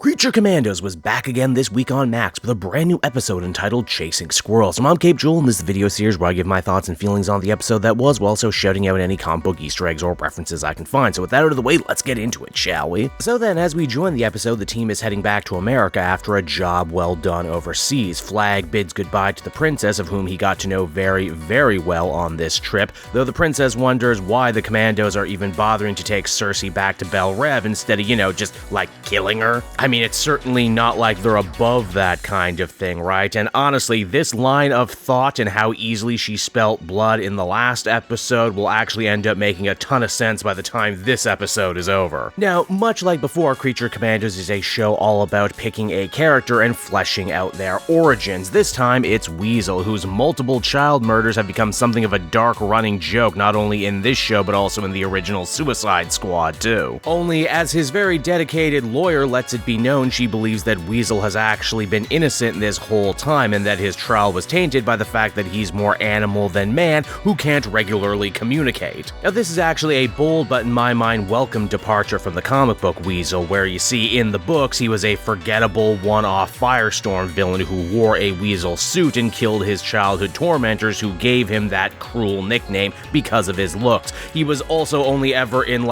Creature Commandos was back again this week on Max with a brand new episode entitled Chasing Squirrels. I'm Cape Jewel, and this is a video series where I give my thoughts and feelings on the episode that was, while also shouting out any comic book Easter eggs or references I can find. So with that out of the way, let's get into it, shall we? So then, as we join the episode, the team is heading back to America after a job well done overseas. Flag bids goodbye to the princess, of whom he got to know very, very well on this trip, though the princess wonders why the Commandos are even bothering to take Cersei back to Belle Reve instead of, just, killing her. I mean, it's certainly not like they're above that kind of thing, right? And honestly, this line of thought and how easily she spelt blood in the last episode will actually end up making a ton of sense by the time this episode is over. Now, much like before, Creature Commandos is a show all about picking a character and fleshing out their origins. This time, it's Weasel, whose multiple child murders have become something of a dark running joke, not only in this show, but also in the original Suicide Squad, too. Only, as his very dedicated lawyer lets it be known, she believes that Weasel has actually been innocent this whole time and that his trial was tainted by the fact that he's more animal than man who can't regularly communicate. Now, this is actually a bold but in my mind welcome departure from the comic book Weasel, where you see in the books he was a forgettable one-off Firestorm villain who wore a weasel suit and killed his childhood tormentors who gave him that cruel nickname because of his looks. He was also only ever in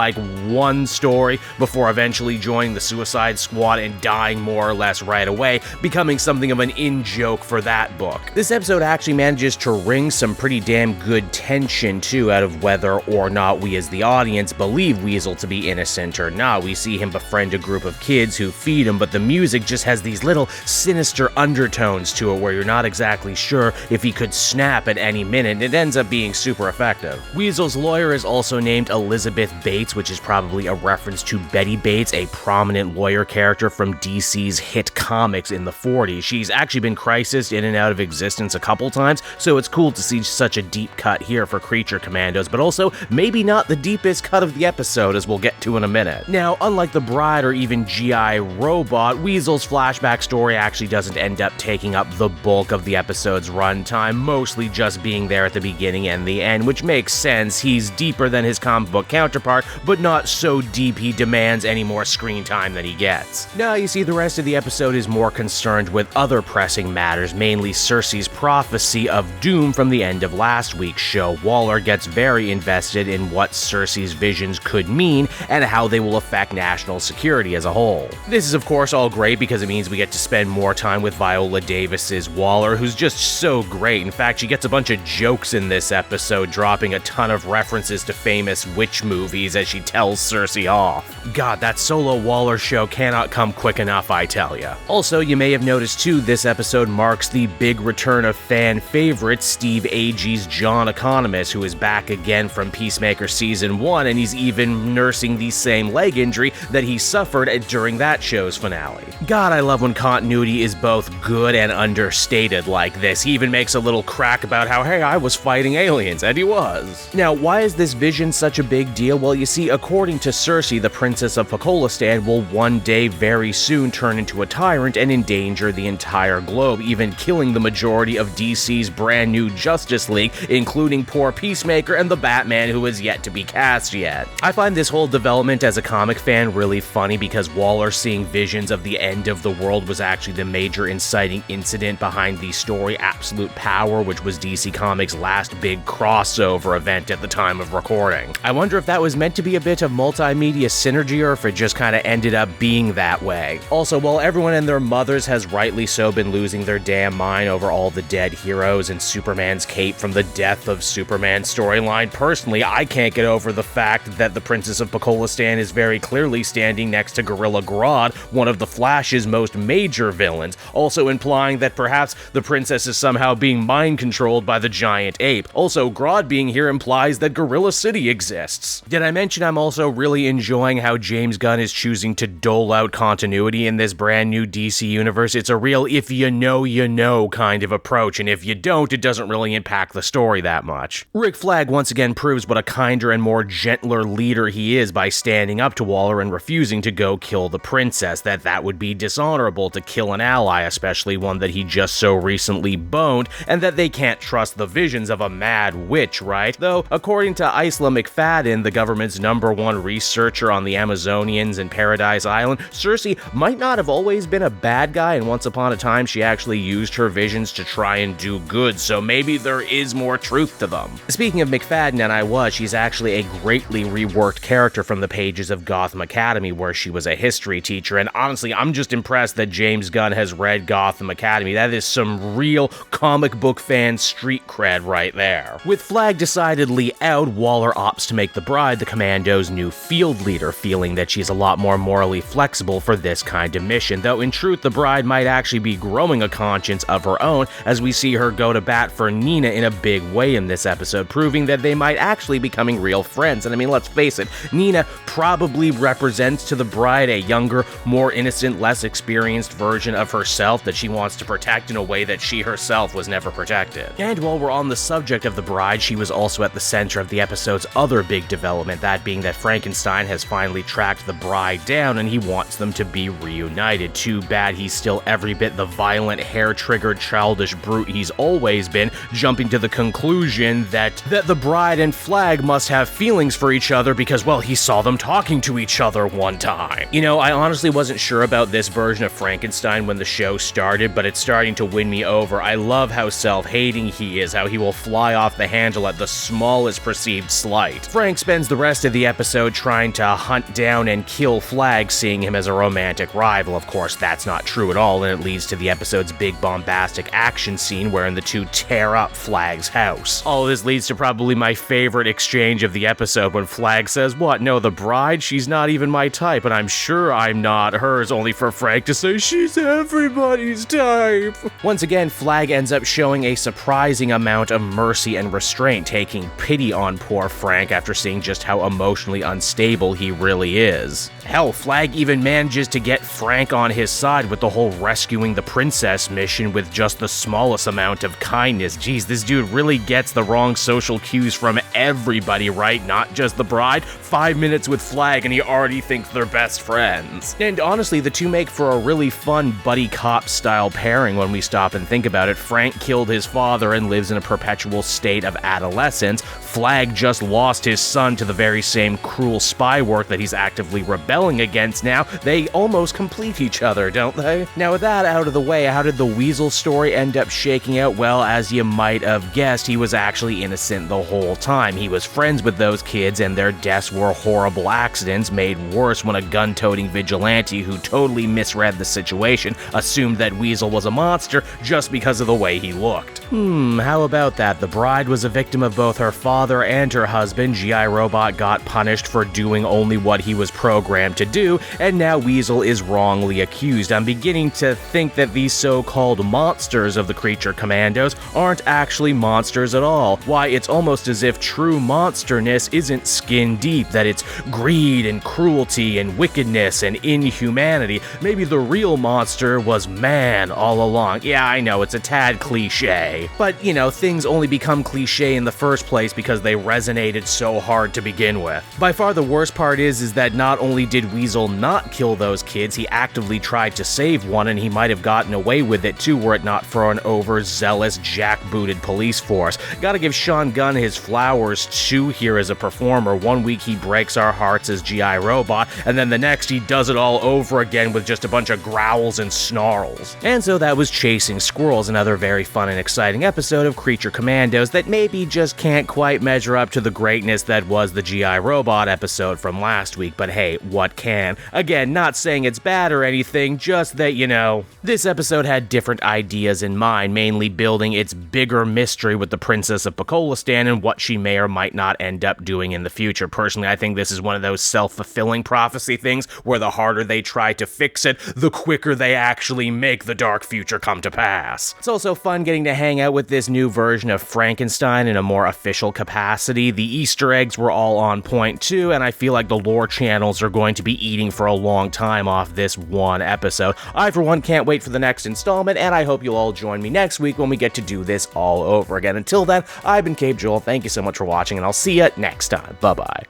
one story before eventually joining the Suicide Squad and dying more or less right away, becoming something of an in-joke for that book. This episode actually manages to wring some pretty damn good tension too out of whether or not we as the audience believe Weasel to be innocent or not. We see him befriend a group of kids who feed him, but the music just has these little sinister undertones to it where you're not exactly sure if he could snap at any minute. It ends up being super effective. Weasel's lawyer is also named Elizabeth Bates, which is probably a reference to Betty Bates, a prominent lawyer character from DC's hit comics in the 40s. She's actually been crisised in and out of existence a couple times, so it's cool to see such a deep cut here for Creature Commandos, but also maybe not the deepest cut of the episode, as we'll get to in a minute. Now, unlike The Bride or even G.I. Robot, Weasel's flashback story actually doesn't end up taking up the bulk of the episode's runtime, mostly just being there at the beginning and the end, which makes sense. He's deeper than his comic book counterpart, but not so deep he demands any more screen time than he gets. Now, you see, the rest of the episode is more concerned with other pressing matters, mainly Cersei's prophecy of doom from the end of last week's show. Waller gets very invested in what Cersei's visions could mean and how they will affect national security as a whole. This is of course all great because it means we get to spend more time with Viola Davis's Waller, who's just so great. In fact, she gets a bunch of jokes in this episode, dropping a ton of references to famous witch movies as she tells Cersei off. God, that solo Waller show cannot come quick enough, I tell ya. Also, you may have noticed too, this episode marks the big return of fan favorite Steve Agee's John Economist, who is back again from Peacemaker Season 1, and he's even nursing the same leg injury that he suffered during that show's finale. God, I love when continuity is both good and understated like this. He even makes a little crack about how, hey, I was fighting aliens, and he was. Now, why is this vision such a big deal? Well, you see, according to Cersei, the Princess of Pakistan will one day very soon turn into a tyrant and endanger the entire globe, even killing the majority of DC's brand new Justice League, including poor Peacemaker and the Batman who is yet to be cast yet. I find this whole development as a comic fan really funny because Waller seeing visions of the end of the world was actually the major inciting incident behind the story Absolute Power, which was DC Comics' last big crossover event at the time of recording. I wonder if that was meant to be a bit of multimedia synergy or if it just kind of ended up being that way. Also, while everyone and their mothers has rightly so been losing their damn mind over all the dead heroes and Superman's cape from the Death of Superman storyline, personally, I can't get over the fact that the Princess of Pakistan is very clearly standing next to Gorilla Grodd, one of the Flash's most major villains, also implying that perhaps the princess is somehow being mind-controlled by the giant ape. Also, Grodd being here implies that Gorilla City exists. Did I mention I'm also really enjoying how James Gunn is choosing to dole out continuity in this brand new DC universe? It's a real if you know kind of approach, and if you don't, it doesn't really impact the story that much. Rick Flag once again proves what a kinder and more gentler leader he is by standing up to Waller and refusing to go kill the princess, that would be dishonorable to kill an ally, especially one that he just so recently boned, and that they can't trust the visions of a mad witch, right? Though, according to Isla McFadden, the government's #1 researcher on the Amazonians and Paradise Island, Cersei Cersei might not have always been a bad guy, and once upon a time she actually used her visions to try and do good, so maybe there is more truth to them. Speaking of McFadden and she's actually a greatly reworked character from the pages of Gotham Academy, where she was a history teacher, and honestly, I'm just impressed that James Gunn has read Gotham Academy. That is some real comic book fan street cred right there. With Flag decidedly out, Waller opts to make the Bride the Commandos' new field leader, feeling that she's a lot more morally flexible for this kind of mission, though in truth the Bride might actually be growing a conscience of her own, as we see her go to bat for Nina in a big way in this episode, proving that they might actually be becoming real friends. And I mean, let's face it, Nina probably represents to the Bride a younger, more innocent, less experienced version of herself that she wants to protect in a way that she herself was never protected. And while we're on the subject of the Bride, she was also at the center of the episode's other big development, that being that Frankenstein has finally tracked the Bride down and he wants them to be reunited. Too bad he's still every bit the violent, hair-triggered, childish brute he's always been, jumping to the conclusion that the Bride and Flag must have feelings for each other because, well, he saw them talking to each other one time. You know, I honestly wasn't sure about this version of Frankenstein when the show started, but it's starting to win me over. I love how self-hating he is, how he will fly off the handle at the smallest perceived slight. Frank spends the rest of the episode trying to hunt down and kill Flag, seeing him as a romantic rival. Of course, that's not true at all, and it leads to the episode's big bombastic action scene wherein the two tear up Flag's house. All of this leads to probably my favorite exchange of the episode when Flag says, "What, no, the Bride? She's not even my type, and I'm sure I'm not hers," only for Frank to say, "She's everybody's type." Once again, Flag ends up showing a surprising amount of mercy and restraint, taking pity on poor Frank after seeing just how emotionally unstable he really is. Hell, Flag even manages to get Frank on his side with the whole rescuing the princess mission with just the smallest amount of kindness. Geez, this dude really gets the wrong social cues from everybody, right? Not just the Bride. 5 minutes with Flag and he already thinks they're best friends. And honestly, the two make for a really fun buddy cop style pairing when we stop and think about it. Frank killed his father and lives in a perpetual state of adolescence. Flag just lost his son to the very same cruel spy work that he's actively rebelling against now. They almost complete each other, don't they? Now with that out of the way, how did the Weasel story end up shaking out? Well, as you might have guessed, he was actually innocent the whole time. He was friends with those kids and their deaths were horrible accidents, made worse when a gun-toting vigilante who totally misread the situation assumed that Weasel was a monster just because of the way he looked. How about that? The Bride was a victim of both her father and her husband. G.I. Robot got punished for doing only what he was programmed to do, and now Weasel is wrongly accused. I'm beginning to think that these so-called monsters of the Creature Commandos aren't actually monsters at all. Why, it's almost as if true monsterness isn't skin deep, that it's greed and cruelty and wickedness and inhumanity. Maybe the real monster was man all along. Yeah, I know, it's a tad cliche. But, you know, things only become cliche in the first place because they resonated so hard to begin with. By far the worst part is that not only did Weasel not kill those kids, he actively tried to save one, and he might have gotten away with it too were it not for an overzealous, jackbooted police force. Gotta give Sean Gunn his flowers too here as a performer. One week he breaks our hearts as G.I. Robot, and then the next he does it all over again with just a bunch of growls and snarls. And so that was Chasing Squirrels, another very fun and exciting episode of Creature Commandos that maybe just can't quite measure up to the greatness that was the G.I. Robot episode from last week, but hey, what can? Again, not saying it's bad or anything, just that, you know, this episode had different ideas in mind, mainly building its bigger mystery with the Princess of Pekolistan and what she may or might not end up doing in the future. Personally, I think this is one of those self-fulfilling prophecy things where the harder they try to fix it, the quicker they actually make the dark future come to pass. It's also fun getting to hang out with this new version of Frankenstein in a more official capacity. The Easter eggs were all on point too, and I feel like the lore channels are going to be eating for a long time off this one episode. I, for one, can't wait for the next installment, and I hope you'll all join me next week when we get to do this all over again. Until then, I've been Cape Joel. Thank you so much for watching, and I'll see you next time. Bye-bye.